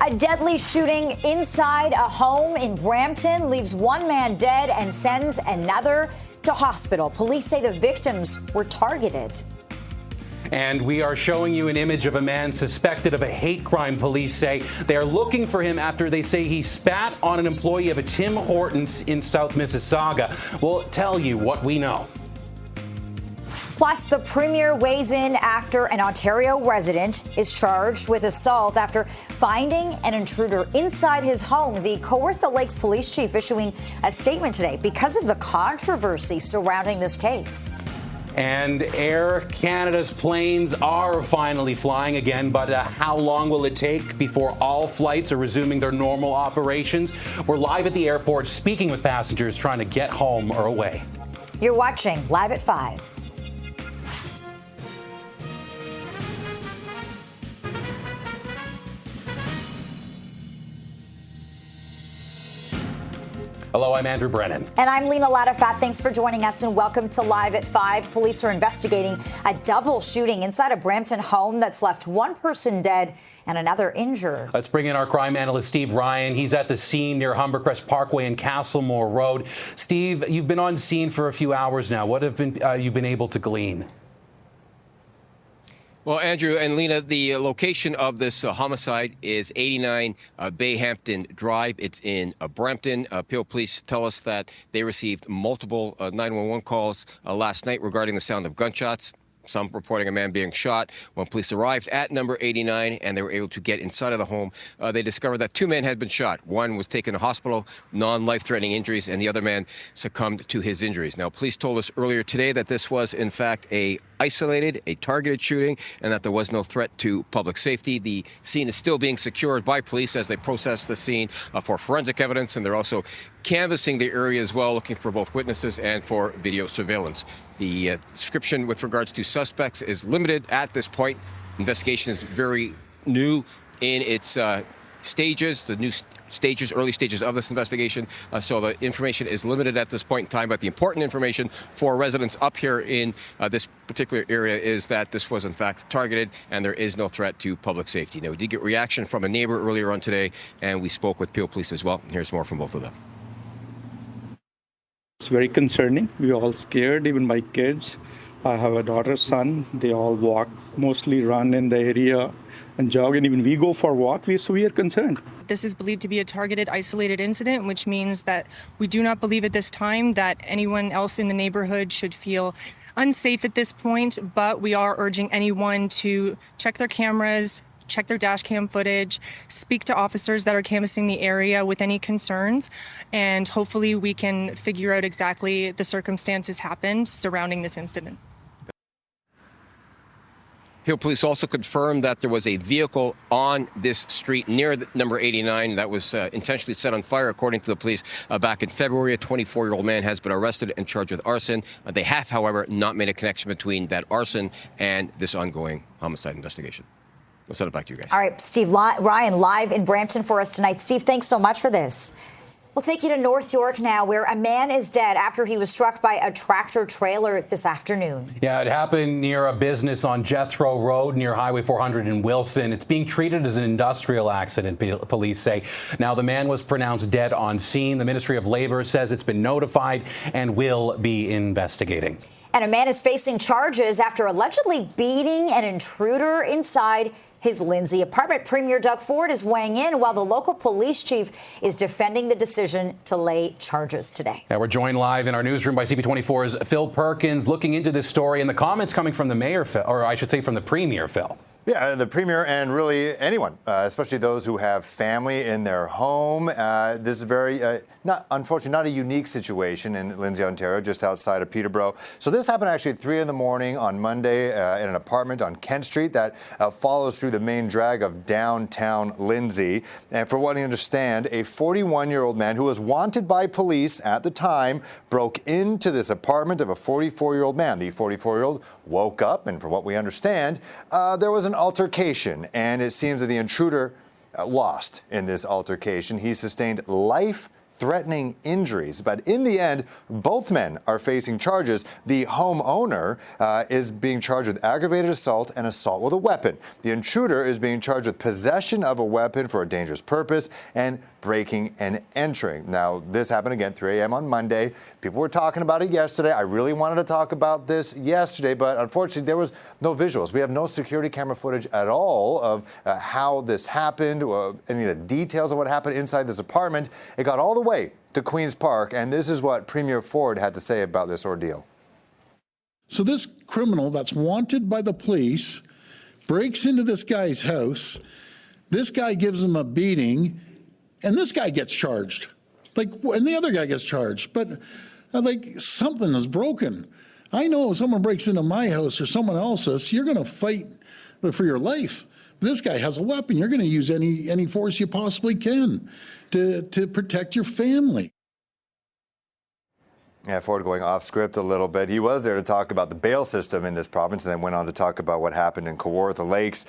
A deadly shooting inside a home in Brampton leaves one man dead and sends another to hospital. Police say the victims were targeted. And we are showing you an image of a man suspected of a hate crime. Police say they are looking for him after they say he spat on an employee of a Tim Hortons in South Mississauga. We'll tell you what we know. Plus, the premier weighs in after an Ontario resident is charged with assault after finding an intruder inside his home. The Kawartha Lakes police chief issuing a statement today because of the controversy surrounding this case. And Air Canada's planes are finally flying again, but how long will it take before all flights are resuming their normal operations? We're live at the airport speaking with passengers trying to get home or away. You're watching Live at 5. Hello, I'm Andrew Brennan. And I'm Lena Latafat. Thanks for joining us and welcome to Live at 5. Police are investigating a double shooting inside a Brampton home that's left one person dead and another injured. Let's bring in our crime analyst, Steve Ryan. He's at the scene near Humbercrest Parkway and Castlemore Road. Steve, you've been on scene for a few hours now. What have you been able to glean? Well, Andrew and Lena, the location of this homicide is 89 Bayhampton Drive. It's in Brampton. Peel Police tell us that they received multiple 911 calls last night regarding the sound of gunshots. Some reporting a man being shot. When police arrived at number 89 and they were able to get inside of the home, they discovered that two men had been shot. One was taken to hospital, non-life-threatening injuries, and the other man succumbed to his injuries. Now, police told us earlier today that this was, in fact, a targeted shooting, and that there was no threat to public safety. The scene is still being secured by police as they process the scene for forensic evidence, and they're also canvassing the area as well, looking for both witnesses and for video surveillance. The description with regards to suspects is limited at this point. Investigation is very new in its stages, early stages of this investigation. So the information is limited at this point in time. But the important information for residents up here in this particular area is that this was in fact targeted and there is no threat to public safety. Now, we did get reaction from a neighbor earlier on today, and we spoke with Peel Police as well. Here's more from both of them. It's very concerning. We're all scared, even my kids. I have a daughter, son. They all walk, mostly run in the area and jog, and even we go for a walk, so we are concerned. This is believed to be a targeted, isolated incident, which means that we do not believe at this time that anyone else in the neighborhood should feel unsafe at this point, but we are urging anyone to check their cameras, check their dash cam footage, speak to officers that are canvassing the area with any concerns, and hopefully we can figure out exactly the circumstances happened surrounding this incident. Peel Police also confirmed that there was a vehicle on this street near number 89 that was intentionally set on fire, according to the police. Back in February, a 24-year-old man has been arrested and charged with arson. They have, however, not made a connection between that arson and this ongoing homicide investigation. I'll send it back to you guys. All right, Steve Ryan live in Brampton for us tonight. Steve, thanks so much for this. We'll take you to North York now, where a man is dead after he was struck by a tractor trailer this afternoon. Yeah, it happened near a business on Jethro Road near Highway 400 in Wilson. It's being treated as an industrial accident, police say. Now, the man was pronounced dead on scene. The Ministry of Labor says it's been notified and will be investigating. And a man is facing charges after allegedly beating an intruder inside his Lindsay apartment. Premier Doug Ford is weighing in while the local police chief is defending the decision to lay charges today. Now, we're joined live in our newsroom by CP24's Phil Perkins, looking into this story and the comments coming from the mayor, or I should say from the premier, Phil. Yeah, the premier and really anyone, especially those who have family in their home. This is very, unfortunately, not a unique situation in Lindsay, Ontario, just outside of Peterborough. So this happened actually at 3 in the morning on Monday in an apartment on Kent Street that follows through the main drag of downtown Lindsay. And for what I understand, a 41-year-old man who was wanted by police at the time broke into this apartment of a 44-year-old man. The 44-year-old woke up, and for what we understand, there was an altercation, and it seems that the intruder lost in this altercation. He sustained life threatening injuries. But in the end, both men are facing charges. The homeowner is being charged with aggravated assault and assault with a weapon. The intruder is being charged with possession of a weapon for a dangerous purpose and breaking and entering. Now, this happened again 3 a.m. on Monday. People were talking about it yesterday. I really wanted to talk about this yesterday, but unfortunately, there was no visuals. We have no security camera footage at all of how this happened, any of the details of what happened inside this apartment. It got all the way to Queen's Park, and this is what Premier Ford had to say about this ordeal. So this criminal that's wanted by the police breaks into this guy's house. This guy gives him a beating, and this guy gets charged. And the other guy gets charged. But something is broken. I know if someone breaks into my house or someone else's, you're going to fight for your life. This guy has a weapon. You're going to use any force you possibly can to protect your family. Yeah, Ford going off script a little bit. He was there to talk about the bail system in this province and then went on to talk about what happened in Kawartha Lakes.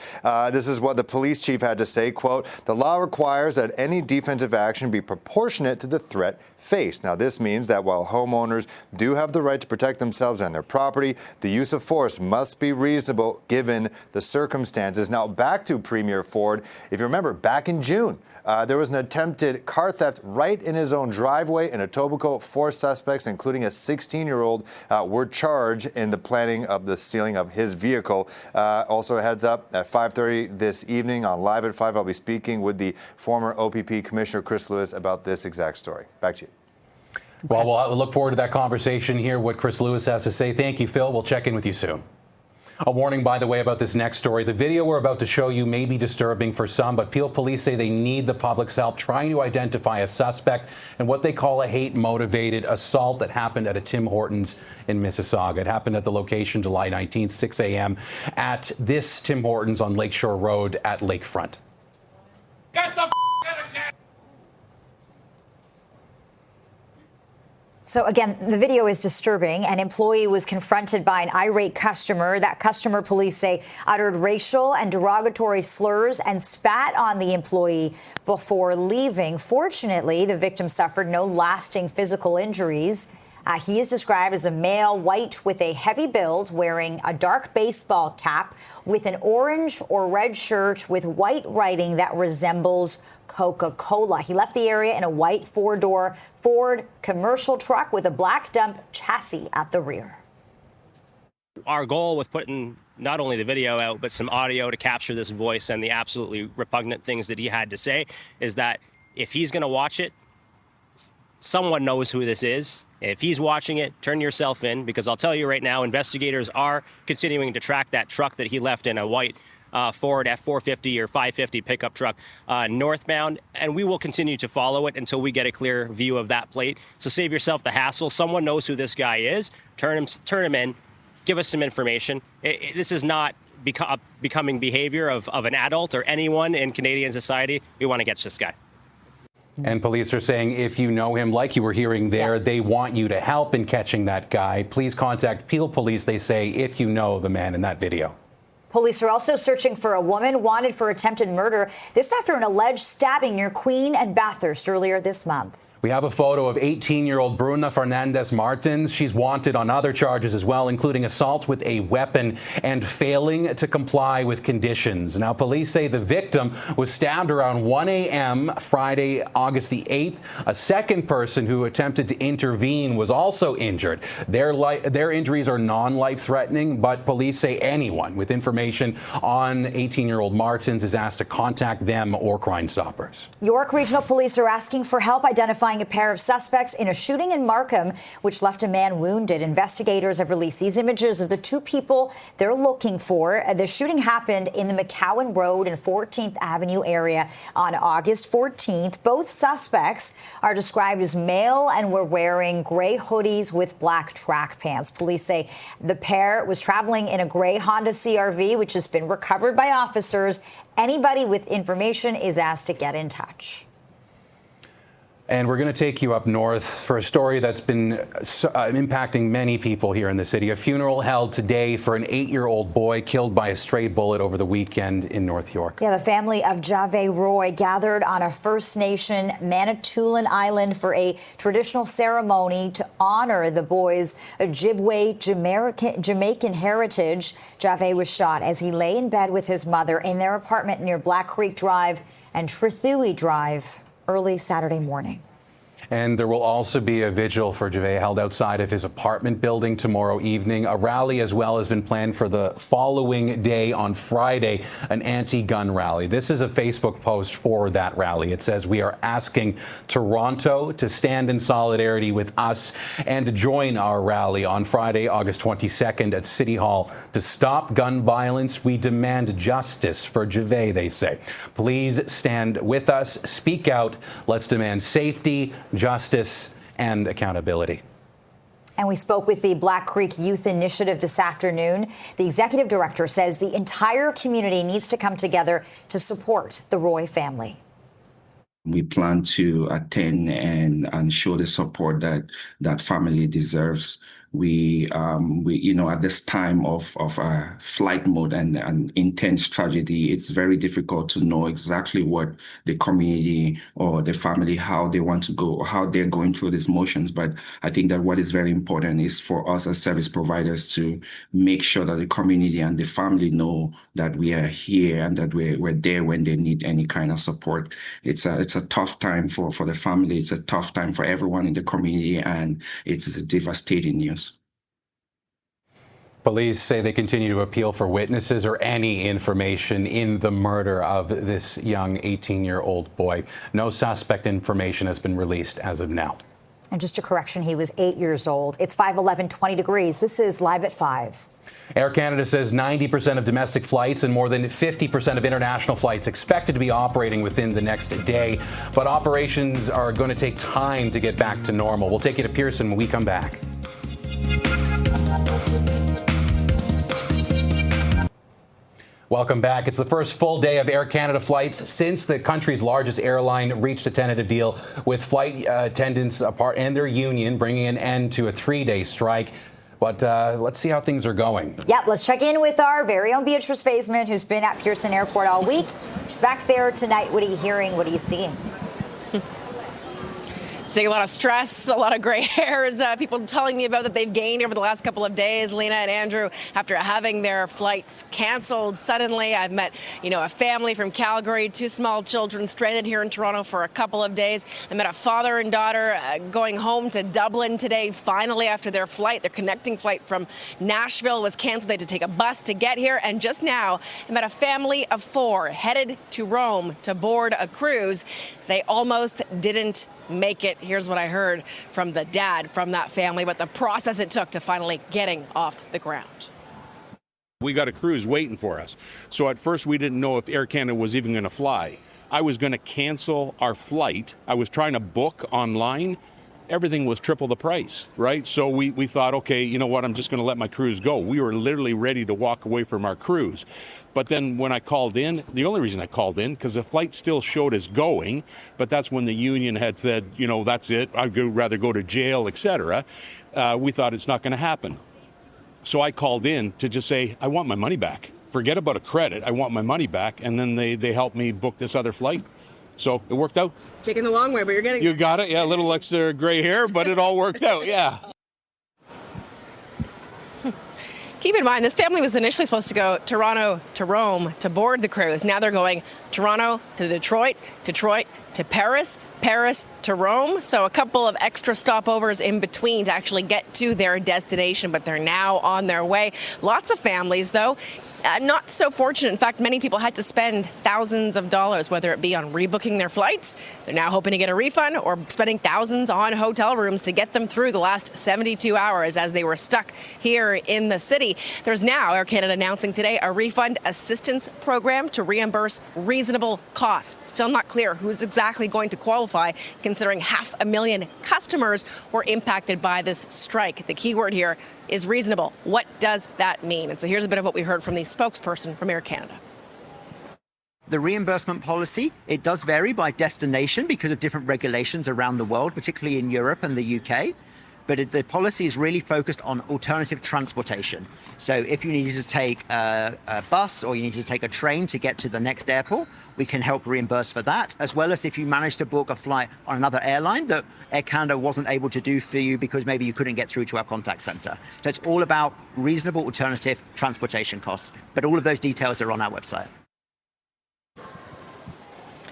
This is what the police chief had to say, quote, "The law requires that any defensive action be proportionate to the threat faced." Now, this means that while homeowners do have the right to protect themselves and their property, the use of force must be reasonable given the circumstances. Now, back to Premier Ford. If you remember, back in June, there was an attempted car theft right in his own driveway in Etobicoke. 4 suspects, including a 16-year-old, were charged in the planning of the stealing of his vehicle. Also, a heads up, at 5:30 this evening on Live at 5, I'll be speaking with the former OPP Commissioner Chris Lewis about this exact story. Back to you. Well, we'll look forward to that conversation, hear what Chris Lewis has to say. Thank you, Phil. We'll check in with you soon. A warning, by the way, about this next story. The video we're about to show you may be disturbing for some, but Peel police say they need the public's help trying to identify a suspect in what they call a hate-motivated assault that happened at a Tim Hortons in Mississauga. It happened at the location July 19th, 6 a.m. at this Tim Hortons on Lakeshore Road at Lakefront. Get the out of here! So again, the video is disturbing. An employee was confronted by an irate customer. That customer, police say, uttered racial and derogatory slurs and spat on the employee before leaving. Fortunately, the victim suffered no lasting physical injuries. He is described as a male, white with a heavy build, wearing a dark baseball cap with an orange or red shirt with white writing that resembles Coca-Cola. He left the area in a white 4-door Ford commercial truck with a black dump chassis at the rear. Our goal with putting not only the video out, but some audio to capture this voice and the absolutely repugnant things that he had to say is that if he's going to watch it, someone knows who this is. If he's watching it, turn yourself in, because I'll tell you right now, investigators are continuing to track that truck that he left in, a white Ford F450 or 550 pickup truck northbound, and we will continue to follow it until we get a clear view of that plate. So save yourself the hassle. Someone knows who this guy is. Turn him in. Give us some information. This is not becoming behavior of an adult or anyone in Canadian society. We want to catch this guy. And police are saying if you know him, like you were hearing there, they want you to help in catching that guy. Please contact Peel Police, they say, if you know the man in that video. Police are also searching for a woman wanted for attempted murder. This after an alleged stabbing near Queen and Bathurst earlier this month. We have a photo of 18-year-old Bruna Fernandez Martins. She's wanted on other charges as well, including assault with a weapon and failing to comply with conditions. Now, police say the victim was stabbed around 1 a.m. Friday, August the 8th. A second person who attempted to intervene was also injured. Their injuries are non-life-threatening, but police say anyone with information on 18-year-old Martins is asked to contact them or Crime Stoppers. York Regional Police are asking for help identifying a pair of suspects in a shooting in Markham, which left a man wounded. Investigators have released these images of the 2 people they're looking for. The shooting happened in the McCowan Road and 14th Avenue area on August 14th. Both suspects are described as male and were wearing gray hoodies with black track pants. Police say the pair was traveling in a gray Honda CR-V, which has been recovered by officers. Anybody with information is asked to get in touch. And we're going to take you up north for a story that's been impacting many people here in the city. A funeral held today for an 8-year-old boy killed by a stray bullet over the weekend in North York. Yeah, the family of Jave Roy gathered on a First Nation Manitoulin Island for a traditional ceremony to honor the boy's Ojibwe Jamaican heritage. Jave was shot as he lay in bed with his mother in their apartment near Black Creek Drive and Trithui Drive early Saturday morning. And there will also be a vigil for Jave held outside of his apartment building tomorrow evening. A rally as well has been planned for the following day on Friday, an anti-gun rally. This is a Facebook post for that rally. It says, "We are asking Toronto to stand in solidarity with us and to join our rally on Friday, August 22nd at City Hall to stop gun violence. We demand justice for Jave," they say. "Please stand with us, speak out. Let's demand safety, justice, and accountability." And we spoke with the Black Creek Youth Initiative this afternoon. The executive director says the entire community needs to come together to support the Roy family. We plan to attend and show the support that family deserves. We at this time of flight mode and intense tragedy, it's very difficult to know exactly what the community or the family, how they want to go, how they're going through these motions. But I think that what is very important is for us as service providers to make sure that the community and the family know that we are here and that we're there when they need any kind of support. It's a tough time for the family. It's a tough time for everyone in the community, and it's a devastating news. Police say they continue to appeal for witnesses or any information in the murder of this young 18-year-old boy. No suspect information has been released as of now. And just a correction, he was 8 years old. It's 5:11, 20 degrees. This is Live at 5. Air Canada says 90% of domestic flights and more than 50% of international flights expected to be operating within the next day. But operations are going to take time to get back to normal. We'll take you to Pearson when we come back. Welcome back. It's the first full day of Air Canada flights since the country's largest airline reached a tentative deal with flight attendants and their union, bringing an end to a 3-day strike. But let's see how things are going. Yep, let's check in with our very own Beatrice Faisman, who's been at Pearson Airport all week. She's back there tonight. What are you hearing? What are you seeing? Seeing a lot of stress, a lot of gray hairs, people telling me about that they've gained over the last couple of days. Lena and Andrew, after having their flights canceled suddenly. I've met, a family from Calgary, 2 small children stranded here in Toronto for a couple of days. I met a father and daughter going home to Dublin today, finally, after their flight. Their connecting flight from Nashville was canceled. They had to take a bus to get here. And just now, I met a family of 4 headed to Rome to board a cruise. They almost didn't make it. Here's what I heard from the dad from that family, but the process it took to finally getting off the ground. We got a cruise waiting for us. So at first we didn't know if Air Canada was even going to fly. I was going to cancel our flight. I was trying to book online. Everything was triple the price, right? So we thought, okay, you know what, I'm just going to let my cruise go. We were literally ready to walk away from our cruise. But then when I called in, the only reason I called in, because the flight still showed as going, but that's when the union had said, that's it, I'd rather go to jail, etc. We thought it's not going to happen. So I called in to just say, I want my money back. Forget about a credit, I want my money back. And then they helped me book this other flight. So it worked out. Taking the long way, but you're getting... You got it, yeah, a little extra gray hair, but it all worked out, yeah. Keep in mind, this family was initially supposed to go Toronto to Rome to board the cruise. Now they're going Toronto to Detroit, Detroit to Paris, Paris to Rome. So a couple of extra stopovers in between to actually get to their destination, but they're now on their way. Lots of families, though, not so fortunate. In fact, many people had to spend thousands of dollars, whether it be on rebooking their flights. They're now hoping to get a refund, or spending thousands on hotel rooms to get them through the last 72 hours as they were stuck here in the city. There's now Air Canada announcing today a refund assistance program to reimburse reasonable costs. Still not clear who's exactly going to qualify, considering 500,000 customers were impacted by this strike. The key word here is reasonable. What does that mean? And so here's a bit of what we heard from the spokesperson from Air Canada. The reimbursement policy, it does vary by destination because of different regulations around the world, particularly in Europe and the UK. But the policy is really focused on alternative transportation. So if you needed to take a bus or you need to take a train to get to the next airport, we can help reimburse for that, as well as if you manage to book a flight on another airline that Air Canada wasn't able to do for you because maybe you couldn't get through to our contact center. So it's all about reasonable alternative transportation costs. But all of those details are on our website.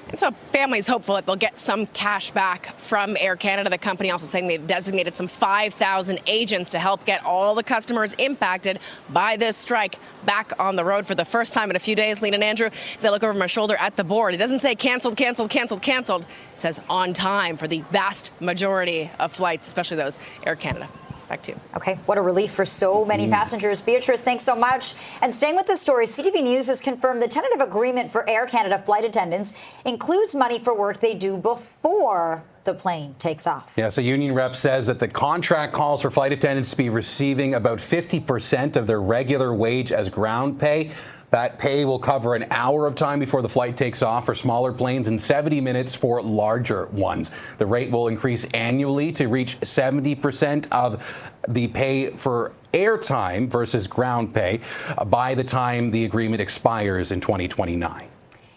And so families hopeful that they'll get some cash back from Air Canada. The company also saying they've designated some 5,000 agents to help get all the customers impacted by this strike back on the road for the first time in a few days. Lean and Andrew, as I look over my shoulder at the board, it doesn't say canceled, canceled, canceled, canceled. It says on time for the vast majority of flights, especially those Air Canada. Back to you. Okay, what a relief for so many passengers. Beatrice, thanks so much. And staying with the story, CTV News has confirmed the tentative agreement for Air Canada flight attendants includes money for work they do before the plane takes off. Yes, a union rep says that the contract calls for flight attendants to be receiving about 50% of their regular wage as ground pay. That pay will cover an hour of time before the flight takes off for smaller planes and 70 minutes for larger ones. The rate will increase annually to reach 70% of the pay for airtime versus ground pay by the time the agreement expires in 2029.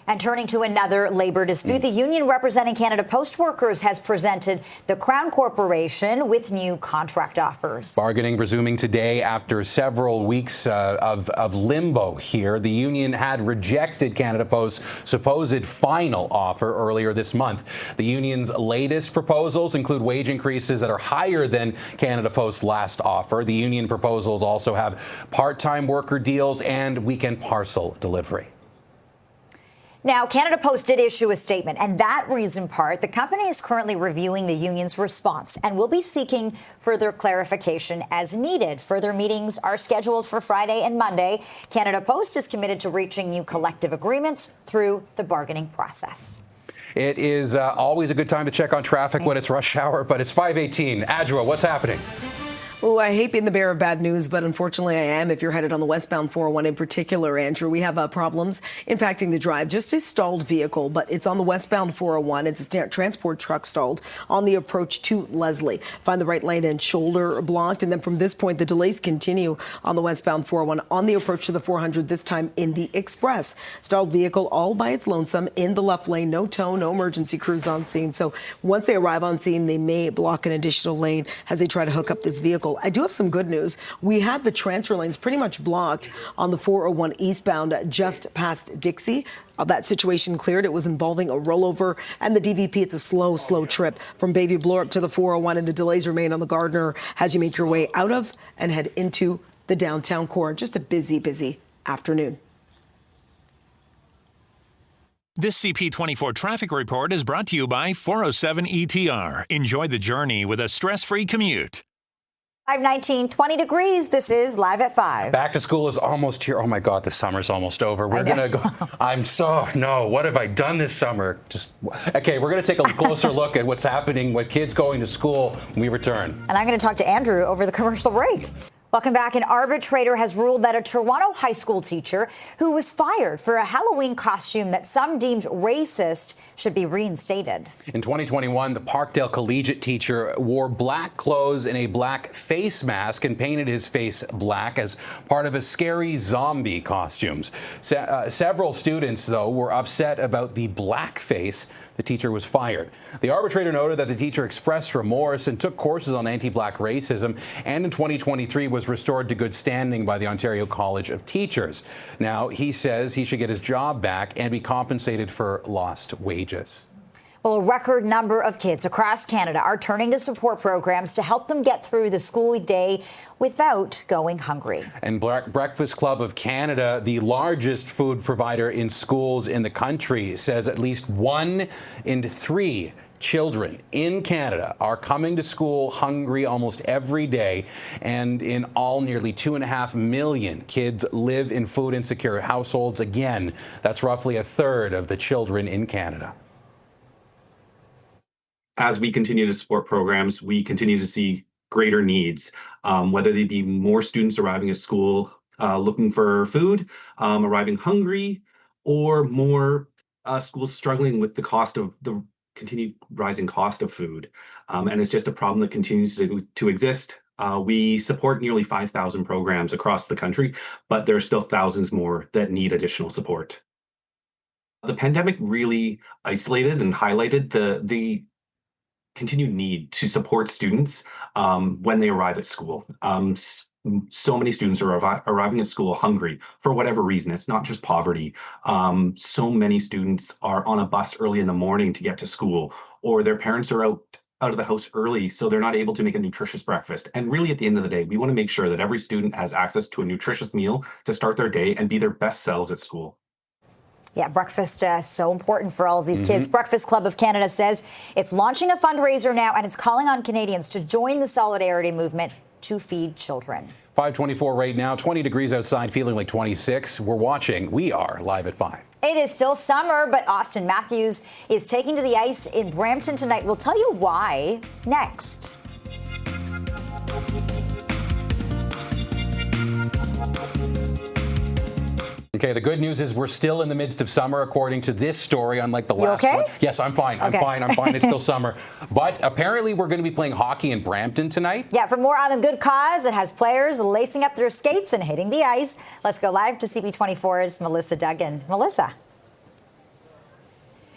And turning to another labor dispute, the union representing Canada Post workers has presented the Crown Corporation with new contract offers. Bargaining resuming today after several weeks of limbo here. The union had rejected Canada Post's supposed final offer earlier this month. The union's latest proposals include wage increases that are higher than Canada Post's last offer. The union proposals also have part-time worker deals and weekend parcel delivery. Now, Canada Post did issue a statement, and that reads in part, the company is currently reviewing the union's response and will be seeking further clarification as needed. Further meetings are scheduled for Friday and Monday. Canada Post is committed to reaching new collective agreements through the bargaining process. It is always a good time to check on traffic when it's rush hour, but it's 5:18. Adjua, what's happening? Oh, I hate being the bearer of bad news, but unfortunately I am. If you're headed on the westbound 401 in particular, Andrew, we have problems impacting the drive. Just a stalled vehicle, but it's on the westbound 401. It's a transport truck stalled on the approach to Leslie. Find the right lane and shoulder blocked. And then from this point, the delays continue on the westbound 401 on the approach to the 400, this time in the express. Stalled vehicle all by its lonesome in the left lane. No tow, no emergency crews on scene. So once they arrive on scene, they may block an additional lane as they try to hook up this vehicle. I do have some good news. We had the transfer lanes pretty much blocked on the 401 eastbound just past Dixie. That situation cleared. It was involving a rollover and the DVP. It's a slow trip from Bayview Bloor up to the 401, and the delays remain on the Gardner as you make your way out of and head into the downtown core. Just a busy afternoon. This CP24 traffic report is brought to you by 407 ETR. Enjoy the journey with a stress-free commute. 5:19, 20 degrees. This is Live at 5. Back to school is almost here. Oh, my God, the summer's almost over. We're going to go. What have I done this summer? Okay, we're going to take a closer look at what's happening with kids going to school when we return. And I'm going to talk to Andrew over the commercial break. Welcome back. An arbitrator has ruled that a Toronto high school teacher who was fired for a Halloween costume that some deemed racist should be reinstated. In 2021, the Parkdale collegiate teacher wore black clothes and a black face mask and painted his face black as part of his scary zombie costumes. Several students, though, were upset about the blackface. The teacher was fired. The arbitrator noted that the teacher expressed remorse and took courses on anti-black racism, and in 2023 was restored to good standing by the Ontario College of Teachers. Now, he says he should get his job back and be compensated for lost wages. Well, a record number of kids across Canada are turning to support programs to help them get through the school day without going hungry. And Breakfast Club of Canada, the largest food provider in schools in the country, says at least 1 in 3 children in Canada are coming to school hungry almost every day. And in all, nearly 2.5 million kids live in food insecure households. Again, that's roughly a third of the children in Canada. As we continue to support programs, we continue to see greater needs, whether they be more students arriving at school looking for food, arriving hungry, or more schools struggling with the continued rising cost of food, and it's just a problem that continues to exist. We support nearly 5,000 programs across the country, but there are still thousands more that need additional support. The pandemic really isolated and highlighted the continued need to support students when they arrive at school. So many students are arriving at school hungry for whatever reason. It's not just poverty. So many students are on a bus early in the morning to get to school, or their parents are out of the house early, so they're not able to make a nutritious breakfast. And really, at the end of the day, we want to make sure that every student has access to a nutritious meal to start their day and be their best selves at school. Yeah, breakfast so important for all of these kids. Breakfast Club of Canada says it's launching a fundraiser now, and it's calling on Canadians to join the solidarity movement to feed children. 5:24 right now, 20 degrees outside, feeling like 26. We're watching. We are live at 5. It is still summer, but Austin Matthews is taking to the ice in Brampton tonight. We'll tell you why next. Okay, the good news is we're still in the midst of summer, according to this story, unlike the last okay? one. Yes, I'm fine. I'm fine. It's still summer. But apparently we're going to be playing hockey in Brampton tonight. Yeah, for more on a good cause that has players lacing up their skates and hitting the ice, let's go live to CP24's Melissa Duggan. Melissa.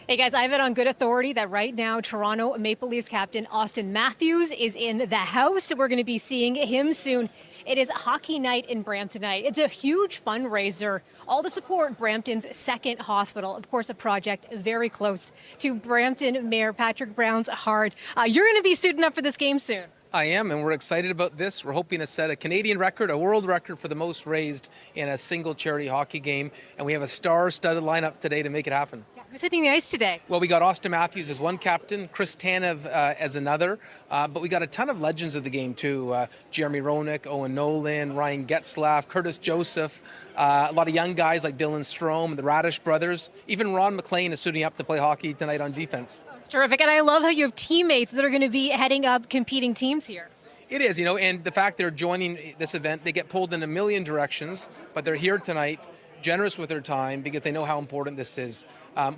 Hey guys, I have it on good authority that right now Toronto Maple Leafs captain Austin Matthews is in the house. We're going to be seeing him soon. It is hockey night in Brampton tonight. It's a huge fundraiser, all to support Brampton's second hospital. Of course, a project very close to Brampton Mayor Patrick Brown's heart. You're going to be suiting up for this game soon. I am, and we're excited about this. We're hoping to set a Canadian record, a world record for the most raised in a single charity hockey game. And we have a star-studded lineup today to make it happen. Who's hitting the ice today? Well, we got Austin Matthews as one captain, Chris Tanev as another, but we got a ton of legends of the game too. Jeremy Roenick, Owen Nolan, Ryan Getzlaff, Curtis Joseph, a lot of young guys like Dylan Strome, the Radish brothers. Even Ron McLean is suiting up to play hockey tonight on defense. It's terrific, and I love how you have teammates that are going to be heading up competing teams here. It is, and the fact they're joining this event, they get pulled in a million directions, but they're here tonight, generous with their time because they know how important this is.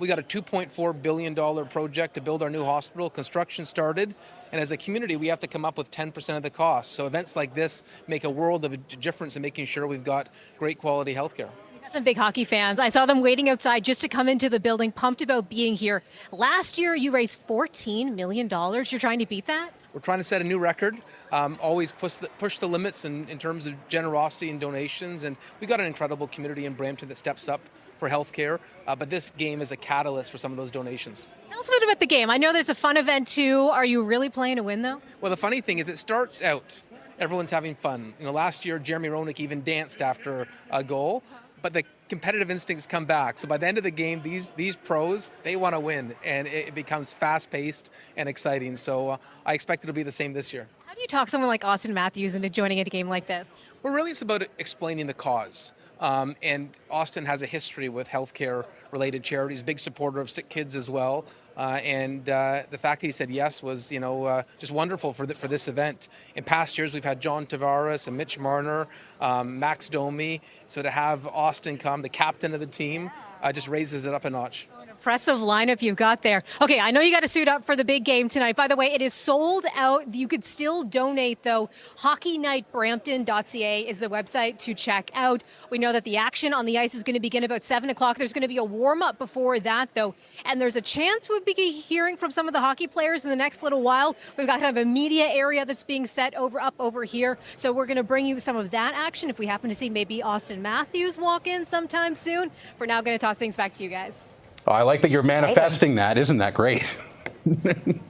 We got a $2.4 billion project to build our new hospital. Construction started, and as a community, we have to come up with 10% of the cost. So events like this make a world of a difference in making sure we've got great quality healthcare. Got some big hockey fans. I saw them waiting outside just to come into the building, pumped about being here. Last year, you raised $14 million. You're trying to beat that? We're trying to set a new record, always push the limits in terms of generosity and donations. And we've got an incredible community in Brampton that steps up for healthcare, but this game is a catalyst for some of those donations. Tell us a bit about the game. I know that it's a fun event too. Are you really playing to win though? Well, the funny thing is it starts out, everyone's having fun. Last year, Jeremy Roenick even danced after a goal, but the competitive instincts come back. So by the end of the game, these pros, they want to win, and it becomes fast-paced and exciting. So I expect it'll be the same this year. How do you talk someone like Austin Matthews into joining a game like this? Well, really, it's about explaining the cause. And Austin has a history with healthcare-related charities, big supporter of sick kids as well. And the fact that he said yes was, just wonderful for this event. In past years, we've had John Tavares and Mitch Marner, Max Domi. So to have Austin come, the captain of the team, just raises it up a notch. Impressive lineup you've got there. Okay, I know you got to suit up for the big game tonight. By the way, it is sold out. You could still donate, though. HockeyNightBrampton.ca is the website to check out. We know that the action on the ice is going to begin about 7 o'clock. There's going to be a warm-up before that, though. And there's a chance we'll be hearing from some of the hockey players in the next little while. We've got kind of a media area that's being set up over here. So we're going to bring you some of that action if we happen to see maybe Austin Matthews walk in sometime soon. For now, I'm going to toss things back to you guys. Oh, I like that you're manifesting that. Isn't that great?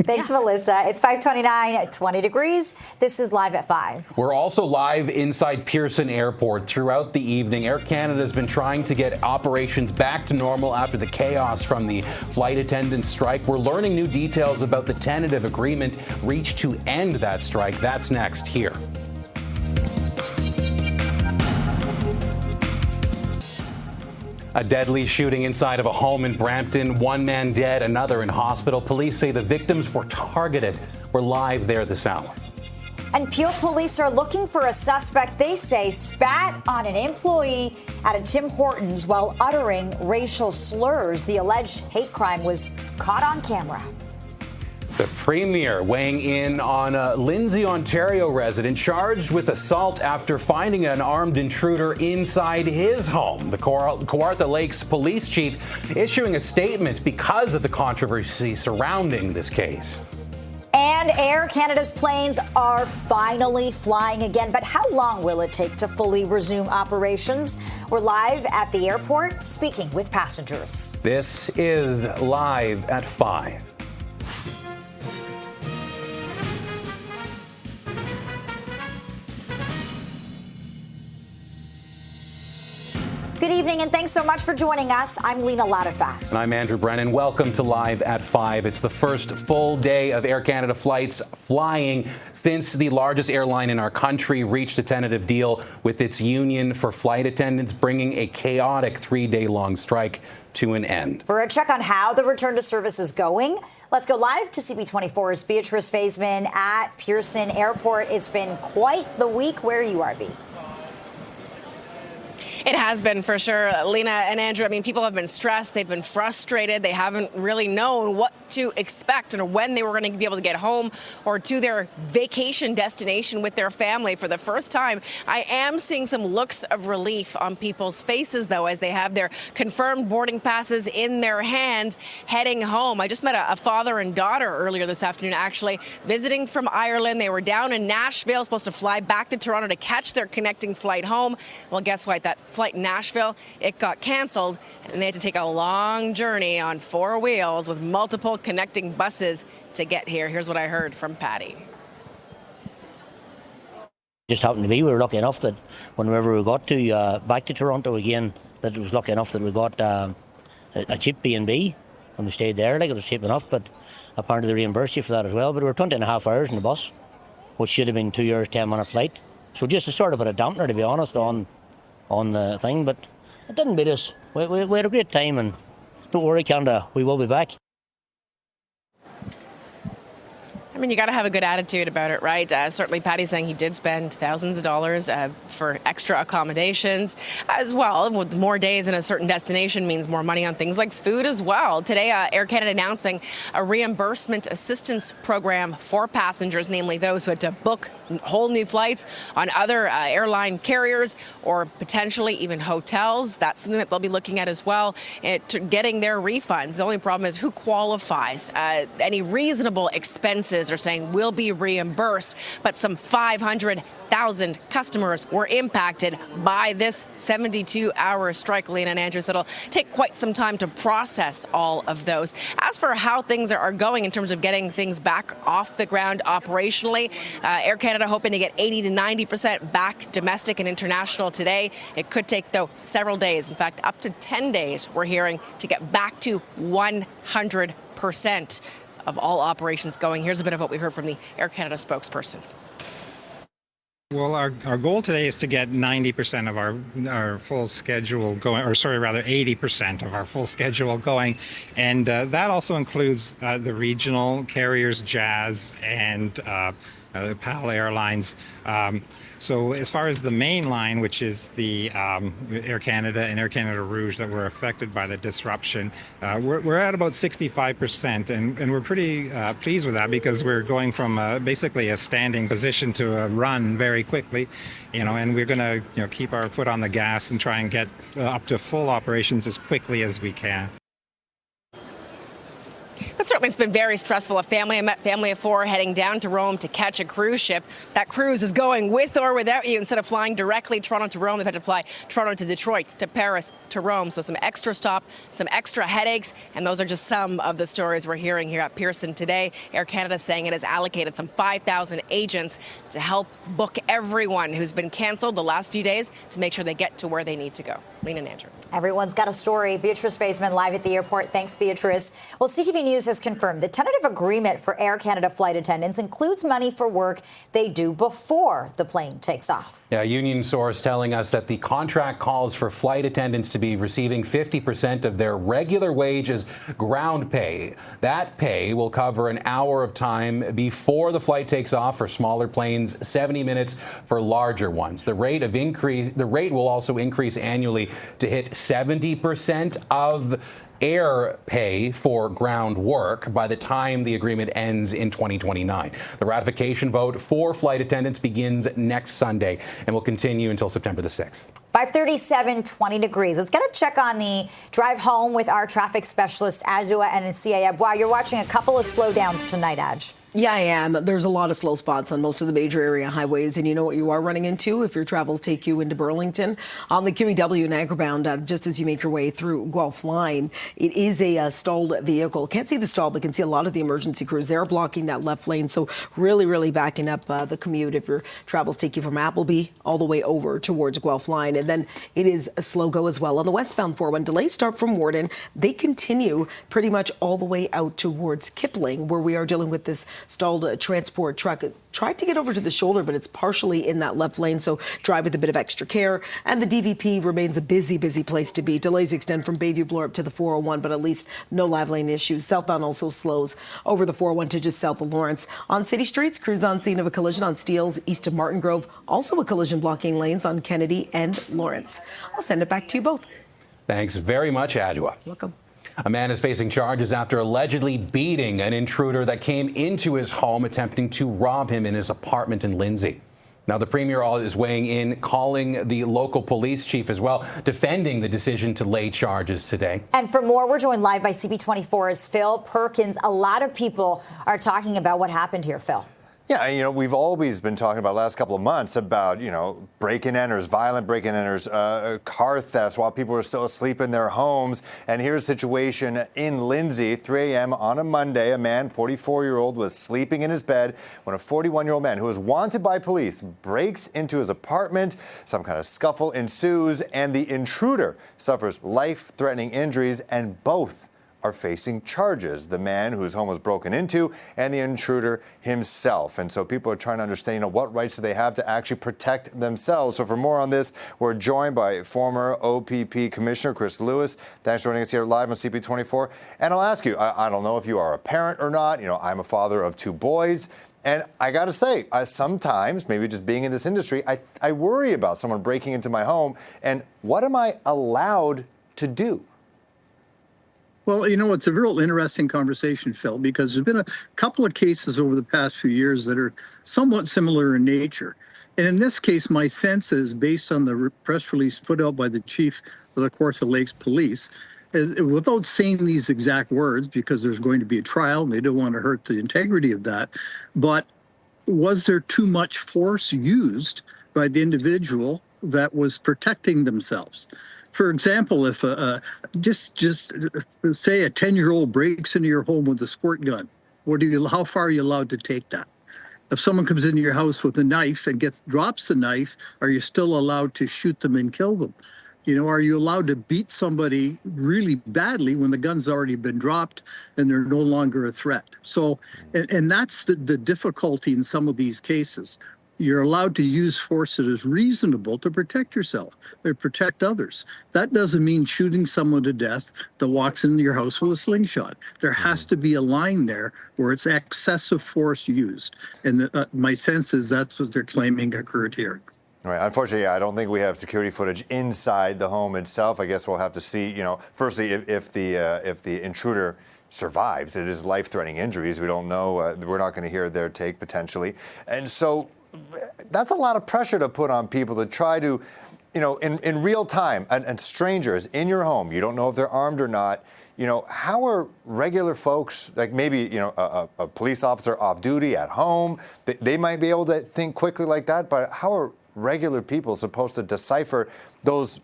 Thanks, Melissa. It's 5:29, 20 degrees. This is Live at 5. We're also live inside Pearson Airport throughout the evening. Air Canada has been trying to get operations back to normal after the chaos from the flight attendants strike. We're learning new details about the tentative agreement reached to end that strike. That's next here. A deadly shooting inside of a home in Brampton. One man dead, another in hospital. Police say the victims were targeted. We're live there this hour. And Peel police are looking for a suspect they say spat on an employee at a Tim Hortons while uttering racial slurs. The alleged hate crime was caught on camera. The Premier weighing in on a Lindsay, Ontario resident charged with assault after finding an armed intruder inside his home. The Kawartha Lakes police chief issuing a statement because of the controversy surrounding this case. And Air Canada's planes are finally flying again. But how long will it take to fully resume operations? We're live at the airport speaking with passengers. This is Live at 5. Good evening, and thanks so much for joining us. I'm Lena Ladefat. And I'm Andrew Brennan. Welcome to Live at 5. It's the first full day of Air Canada flights flying since the largest airline in our country reached a tentative deal with its union for flight attendants, bringing a chaotic 3-day-long strike to an end. For a check on how the return to service is going, let's go live to CP24's Beatrice Faisman at Pearson Airport. It's been quite the week. Where you are, Bea? It has been, for sure. Lena and Andrew, I mean, people have been stressed. They've been frustrated. They haven't really known what to expect and when they were going to be able to get home or to their vacation destination with their family for the first time. I am seeing some looks of relief on people's faces, though, as they have their confirmed boarding passes in their hands heading home. I just met a father and daughter earlier this afternoon, actually, visiting from Ireland. They were down in Nashville, supposed to fly back to Toronto to catch their connecting flight home. Well, guess what? That flight in Nashville, it got canceled, and they had to take a long journey on 4 wheels with multiple connecting buses to get here. Here's what I heard from Patty. Just happened to be, we were lucky enough that whenever we got to back to Toronto again, that it was lucky enough that we got a cheap B&B, and we stayed there. Like, it was cheap enough, but apparently they reimbursed you for that as well. But we were 20 and a half hours in the bus, which should have been 2 hours, 10-minute flight. So just to sort of put a dampener, to be honest, on the thing, but it didn't beat us. We had a great time, and don't worry, Canada, we will be back. I mean, you got to have a good attitude about it, right? Certainly, Patty's saying he did spend thousands of dollars for extra accommodations as well. With more days in a certain destination means more money on things like food as well. Today, Air Canada announcing a reimbursement assistance program for passengers, namely those who had to book whole new flights on other airline carriers or potentially even hotels. That's something that they'll be looking at as well, getting their refunds. The only problem is who qualifies. Any reasonable expenses are saying will be reimbursed, but some 500,000 customers were impacted by this 72-hour strike. Lena and Andrew said it'll take quite some time to process all of those. As for how things are going in terms of getting things back off the ground operationally, Air Canada hoping to get 80 to 90% back domestic and international today. It could take, though, several days. In fact, up to 10 days, we're hearing, to get back to 100% of all operations going. Here's a bit of what we heard from the Air Canada spokesperson. Well, our goal today is to get 90% of our full schedule going, or sorry, rather 80% of our full schedule going. And that also includes the regional carriers, Jazz and PAL Airlines. So as far as the main line, which is the Air Canada and Air Canada Rouge that were affected by the disruption, we're at about 65%, and we're pretty pleased with that, because we're going from basically a standing position to a run very quickly, and we're going to keep our foot on the gas and try and get up to full operations as quickly as we can. But certainly it's been very stressful. I met family of 4 heading down to Rome to catch a cruise ship. That cruise is going with or without you. Instead of flying directly Toronto to Rome, they've had to fly Toronto to Detroit, to Paris, to Rome. So some extra stop, some extra headaches, and those are just some of the stories we're hearing here at Pearson today. Air Canada saying it has allocated some 5,000 agents to help book everyone who's been canceled the last few days to make sure they get to where they need to go. Lena and Andrew. Everyone's got a story. Beatrice Faisman live at the airport. Thanks, Beatrice. Well, CTV News has confirmed the tentative agreement for Air Canada flight attendants includes money for work they do before the plane takes off. Yeah, a union source telling us that the contract calls for flight attendants to be receiving 50% of their regular wage as ground pay. That pay will cover an hour of time before the flight takes off for smaller planes, 70 minutes for larger ones. The rate will also increase annually to hit 70% of air pay for ground work by the time the agreement ends in 2029. The ratification vote for flight attendants begins next Sunday and will continue until September the 6th. 537, 20 degrees. Let's get a check on the drive home with our traffic specialist, Ajua and CAF. Wow, you're watching a couple of slowdowns tonight, Aj. Yeah, I am. There's a lot of slow spots on most of the major area highways, and you know what you are running into if your travels take you into Burlington. On the QEW Niagara bound, just as you make your way through Guelph Line, it is a stalled vehicle. Can't see the stall, but can see a lot of the emergency crews. They're blocking that left lane, so really backing up the commute if your travels take you from Appleby all the way over towards Guelph Line. And then it is a slow go as well on the westbound 401. Delays start from Warden. They continue pretty much all the way out towards Kipling, where we are dealing with this stalled transport truck. It tried to get over to the shoulder, but it's partially in that left lane, so drive with a bit of extra care. And the DVP remains a busy place to be. Delays extend from Bayview Bloor up to the 401, but at least no live lane issues. Southbound also slows over the 401 to just south of Lawrence. On city streets, crews on scene of a collision on Steeles east of Martin Grove. Also a collision blocking lanes on Kennedy and Lawrence. I'll send it back to you both. Thanks very much, Adwa. Welcome. A man is facing charges after allegedly beating an intruder that came into his home attempting to rob him in his apartment in Lindsay. Now, the Premier is weighing in, calling the local police chief as well, defending the decision to lay charges today. And for more, we're joined live by CP24's Phil Perkins. A lot of people are talking about what happened here, Phil. Yeah, we've always been talking about the last couple of months about, break-and-enters, violent break-and-enters, car thefts while people are still asleep in their homes. And here's a situation in Lindsay, 3 a.m. on a Monday. A man, 44-year-old, was sleeping in his bed when a 41-year-old man who was wanted by police breaks into his apartment. Some kind of scuffle ensues, and the intruder suffers life-threatening injuries, and both are facing charges, the man whose home was broken into and the intruder himself. And so people are trying to understand, what rights do they have to actually protect themselves? So for more on this, we're joined by former OPP Commissioner Chris Lewis. Thanks for joining us here live on CP24. And I'll ask you, I don't know if you are a parent or not. I'm a father of 2 boys. And I got to say, sometimes, maybe just being in this industry, I worry about someone breaking into my home. And what am I allowed to do? Well, it's a real interesting conversation, Phil, because there's been a couple of cases over the past few years that are somewhat similar in nature. And in this case, my sense is, based on the press release put out by the chief of the Kawartha Lakes Police, is, without saying these exact words, because there's going to be a trial and they don't want to hurt the integrity of that, but was there too much force used by the individual that was protecting themselves? For example, if just say a 10-year-old breaks into your home with a squirt gun, how far are you allowed to take that? If someone comes into your house with a knife and drops the knife, are you still allowed to shoot them and kill them? Are you allowed to beat somebody really badly when the gun's already been dropped and they're no longer a threat? So, and that's the difficulty in some of these cases. You're allowed to use force that is reasonable to protect yourself or protect others. That doesn't mean shooting someone to death that walks into your house with a slingshot. There has to be a line there where it's excessive force used. And my sense is that's what they're claiming occurred here. Right. Unfortunately, I don't think we have security footage inside the home itself. I guess we'll have to see, firstly, if the intruder survives. It is life-threatening injuries. We don't know. We're not going to hear their take, potentially. And so that's a lot of pressure to put on people to try to, in real time, and strangers in your home, you don't know if they're armed or not. How are regular folks, like maybe, a police officer off duty at home, they might be able to think quickly like that, but how are regular people supposed to decipher those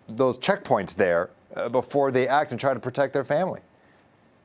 checkpoints there before they act and try to protect their family?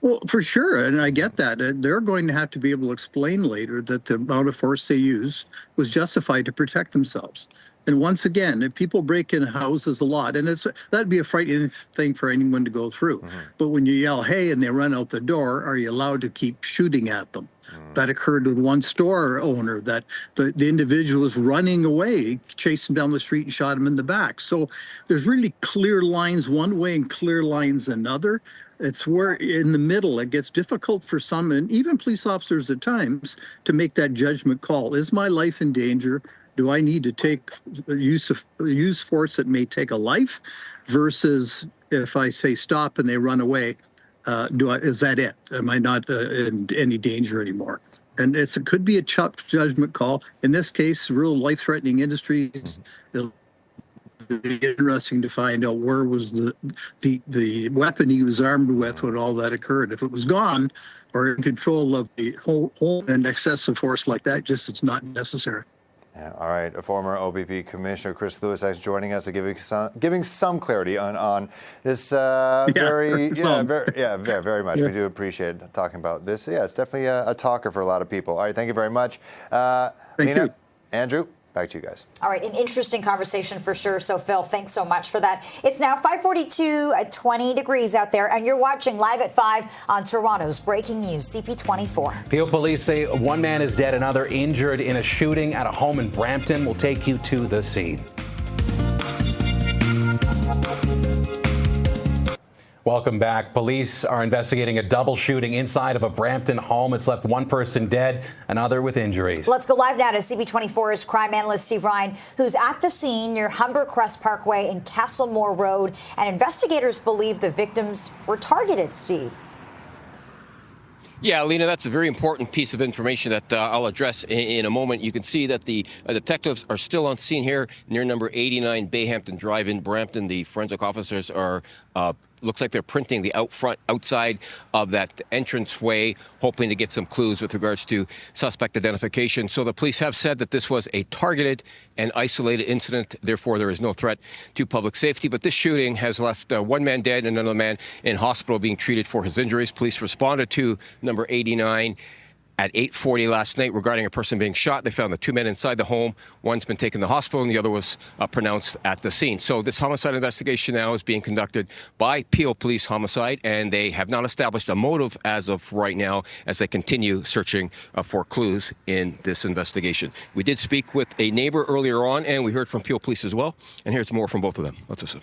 Well, for sure, and I get that. They're going to have to be able to explain later that the amount of force they used was justified to protect themselves. And once again, if people break in houses a lot, and that'd be a frightening thing for anyone to go through. But when you yell, hey, and they run out the door, are you allowed to keep shooting at them? That occurred with one store owner, that the individual was running away, chased him down the street and shot him in the back. So there's really clear lines one way and clear lines another. It's where in the middle it gets difficult for some, and even police officers at times, to make that judgment call. Is my life in danger? Do I need to use force that may take a life, versus if I say stop and they run away, is that it? Am I not in any danger anymore? And it could be a tough judgment call. In this case, real life-threatening industries. It'll be interesting to find out where was the weapon he was armed with when all that occurred. If it was gone or in control of the whole and excessive force like that, just it's not necessary. Yeah, all right. A former OPP Commissioner Chris Lewis is joining us to giving some clarity on this very much. Yeah. We do appreciate talking about this. Yeah, it's definitely a talker for a lot of people. All right, thank you very much. Thank Lena, you. Andrew, back to you guys. All right, an interesting conversation for sure. So, Phil, thanks so much for that. It's now 5:42, 20 degrees out there, and you're watching Live at 5 on Toronto's Breaking News, CP24. Peel police say one man is dead, another injured in a shooting at a home in Brampton. We'll take you to the scene. Welcome back. Police are investigating a double shooting inside of a Brampton home. It's left one person dead, another with injuries. Let's go live now to CP24's crime analyst Steve Ryan, who's at the scene near Humber Crest Parkway and Castlemore Road. And investigators believe the victims were targeted, Steve. Yeah, Lena, that's a very important piece of information that I'll address in a moment. You can see that the detectives are still on scene here near number 89 Bayhampton Drive in Brampton. The forensic officers are looks like they're printing the outside of that entranceway, hoping to get some clues with regards to suspect identification. So the police have said that this was a targeted and isolated incident. Therefore, there is no threat to public safety. But this shooting has left one man dead and another man in hospital being treated for his injuries. Police responded to number 89 at 8:40 last night regarding a person being shot. They found the two men inside the home. One's been taken to the hospital and the other was pronounced at the scene. So this homicide investigation now is being conducted by Peel Police Homicide, and they have not established a motive as of right now as they continue searching for clues in this investigation. We did speak with a neighbor earlier on, and we heard from Peel Police as well. And here's more from both of them. Let's listen.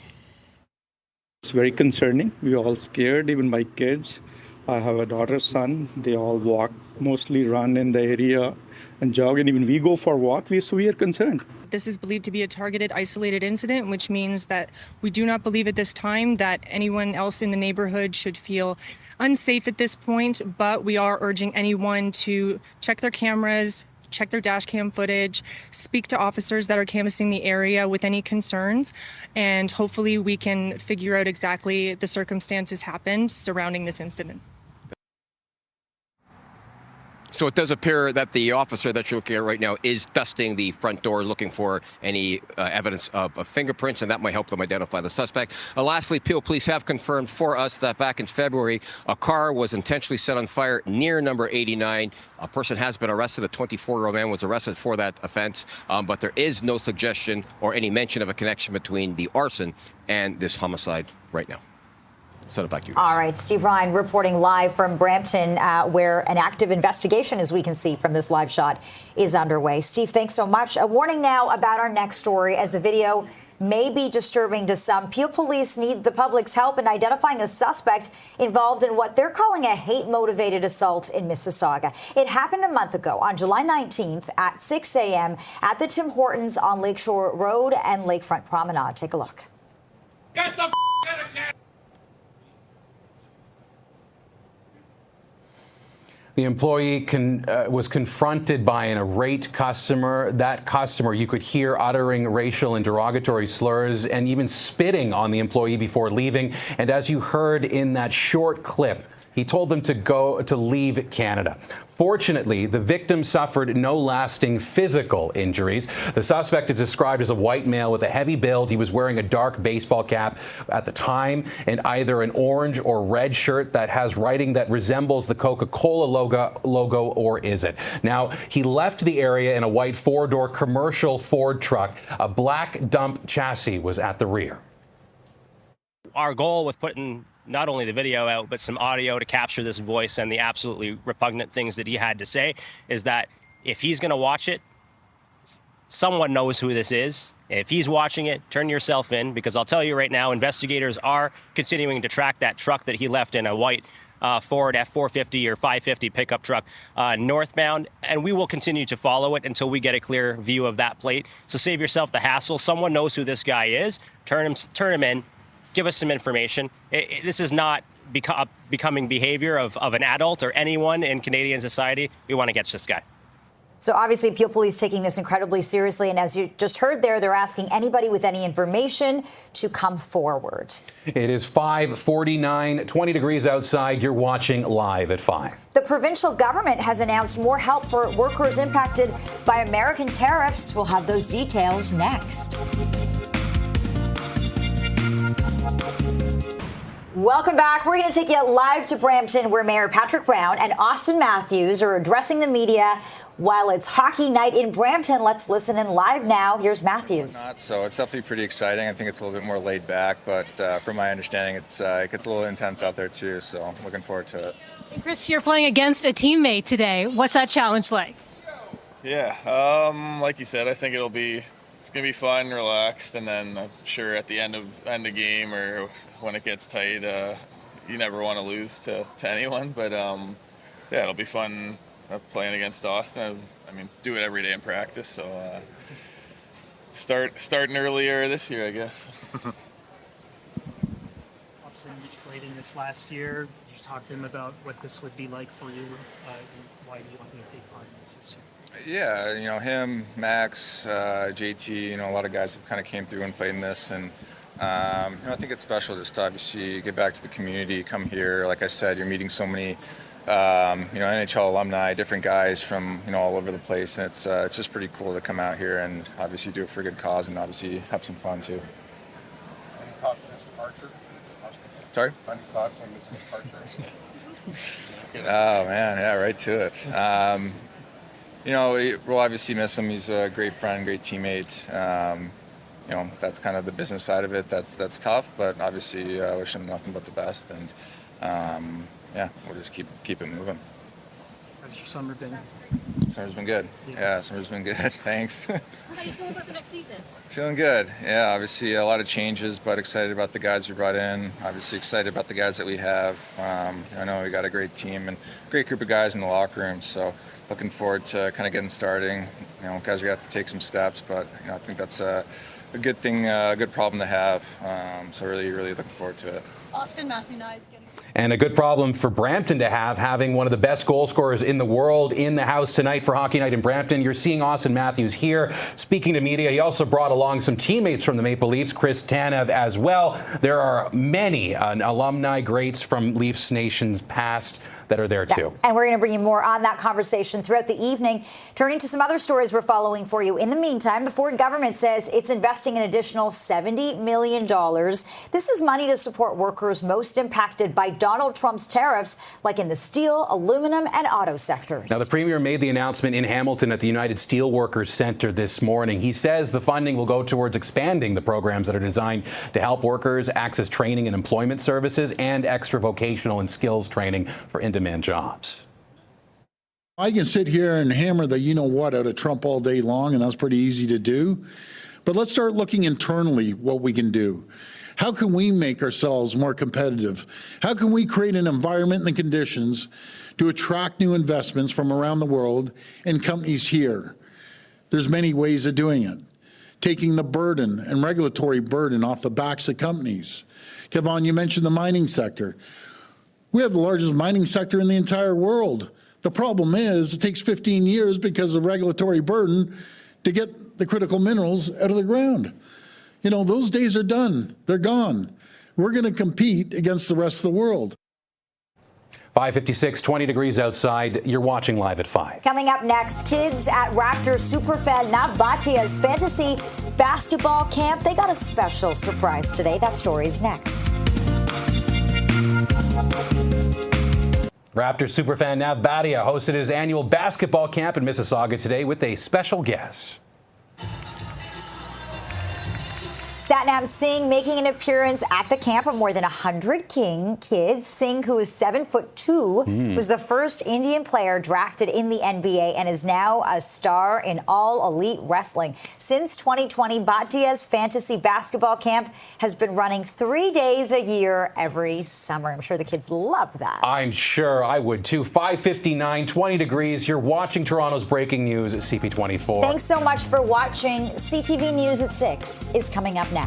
It's very concerning. We're all scared, even my kids. I have a daughter, son. They all walk, mostly run in the area and jog, and even we go for a walk. So we are concerned. This is believed to be a targeted, isolated incident, which means that we do not believe at this time that anyone else in the neighborhood should feel unsafe at this point, but we are urging anyone to check their cameras, check their dash cam footage, speak to officers that are canvassing the area with any concerns, and hopefully we can figure out exactly the circumstances happened surrounding this incident. So it does appear that the officer that you're looking at right now is dusting the front door, looking for any evidence of fingerprints, and that might help them identify the suspect. Lastly, Peel Police have confirmed for us that back in February, a car was intentionally set on fire near number 89. A person has been arrested. A 24-year-old man was arrested for that offense, but there is no suggestion or any mention of a connection between the arson and this homicide right now. Send it back to you guys. All right, Steve Ryan reporting live from Brampton, where an active investigation, as we can see from this live shot, is underway. Steve, thanks so much. A warning now about our next story, as the video may be disturbing to some. Peel Police need the public's help in identifying a suspect involved in what they're calling a hate-motivated assault in Mississauga. It happened a month ago on July 19th at 6 a.m. at the Tim Hortons on Lakeshore Road and Lakefront Promenade. Take a look. Get the out of Canada! The employee was confronted by an irate customer. That customer, you could hear uttering racial and derogatory slurs and even spitting on the employee before leaving. And as you heard in that short clip, He told them to leave Canada. Fortunately, the victim suffered no lasting physical injuries. The suspect is described as a white male with a heavy build. He was wearing a dark baseball cap at the time and either an orange or red shirt that has writing that resembles the Coca-Cola logo, or is it? Now, he left the area in a white four-door commercial Ford truck. A black dump chassis was at the rear. Our goal with putting not only the video out, but some audio to capture this voice and the absolutely repugnant things that he had to say is that if he's going to watch it, someone knows who this is. If he's watching it, turn yourself in, because I'll tell you right now, investigators are continuing to track that truck that he left in, a white Ford F450 or 550 pickup truck northbound, and we will continue to follow it until we get a clear view of that plate. So save yourself the hassle. Someone knows who this guy is. Turn him in. Give us some information. This is not becoming behavior of an adult or anyone in Canadian society. We want to catch this guy. So obviously, Peel Police taking this incredibly seriously. And as you just heard there, they're asking anybody with any information to come forward. It is 5:49, 20 degrees outside. You're watching live at 5. The provincial government has announced more help for workers impacted by American tariffs. We'll have those details next. Welcome back. We're going to take you live to Brampton, where Mayor Patrick Brown and Austin Matthews are addressing the media while it's hockey night in Brampton. Let's listen in live now. Here's Matthews. So it's definitely pretty exciting. I think it's a little bit more laid back, but from my understanding, it gets a little intense out there too. So I'm looking forward to it. Chris, you're playing against a teammate today. What's that challenge like? Yeah, like you said, I think it's gonna be fun and relaxed, and then I'm sure at the end of game or when it gets tight, you never want to lose to anyone. But yeah, it'll be fun playing against Austin. I mean, do it every day in practice. So starting earlier this year, I guess. Austin, you played in this last year. You talked to him about what this would be like for you. Why do you want him to take part in this year? Yeah, him, Max, JT, a lot of guys have kind of came through and played in this, and I think it's special just to obviously get back to the community, come here. Like I said, you're meeting so many, NHL alumni, different guys from all over the place, and it's just pretty cool to come out here and obviously do it for a good cause and obviously have some fun too. Any thoughts on this departure? Sorry? Any thoughts on this departure? Oh man, yeah, right to it. We'll obviously miss him. He's a great friend, great teammate. That's kind of the business side of it. That's tough, but obviously I wish him nothing but the best. And we'll just keep it moving. How's your summer been? Summer's been good. Yeah, summer's been good. Thanks. How do you feel about the next season? Feeling good. Yeah, obviously a lot of changes, but excited about the guys we brought in. Obviously excited about the guys that we have. I know we got a great team and great group of guys in the locker room. So looking forward to kind of getting starting. Guys are going to have to take some steps, but I think that's a good thing, a good problem to have. So really, really looking forward to it. Austin Matthews getting. And a good problem for Brampton to have, having one of the best goal scorers in the world in the house tonight for Hockey Night in Brampton. You're seeing Austin Matthews here speaking to media. He also brought along some teammates from the Maple Leafs, Chris Tanev as well. There are many alumni greats from Leafs Nation's past that are there too. And we're going to bring you more on that conversation throughout the evening. Turning to some other stories we're following for you. In the meantime, the Ford government says it's investing an additional $70 million. This is money to support workers most impacted by Donald Trump's tariffs, like in the steel, aluminum, and auto sectors. Now, the Premier made the announcement in Hamilton at the United Steelworkers Center this morning. He says the funding will go towards expanding the programs that are designed to help workers access training and employment services and extra vocational and skills training for in-demand jobs. I can sit here and hammer the you-know-what out of Trump all day long, and that's pretty easy to do. But let's start looking internally what we can do. How can we make ourselves more competitive? How can we create an environment and the conditions to attract new investments from around the world and companies here? There's many ways of doing it. Taking the burden and regulatory burden off the backs of companies. Kevon, you mentioned the mining sector. We have the largest mining sector in the entire world. The problem is it takes 15 years because of regulatory burden to get the critical minerals out of the ground. Those days are done. They're gone. We're going to compete against the rest of the world. 5:56, 20 degrees outside. You're watching Live at 5. Coming up next, kids at Raptors superfan Nav Bhatia's fantasy basketball camp. They got a special surprise today. That story is next. Raptors superfan Nav Bhatia hosted his annual basketball camp in Mississauga today with a special guest. Satnam Singh making an appearance at the camp of more than 100 kids. Singh, who is 7'2", was the first Indian player drafted in the NBA and is now a star in All Elite Wrestling. Since 2020, Bhatia's fantasy basketball camp has been running 3 days a year every summer. I'm sure the kids love that. I'm sure I would too. 5:59, 20 degrees. You're watching Toronto's breaking news at CP24. Thanks so much for watching. CTV News at 6 is coming up next.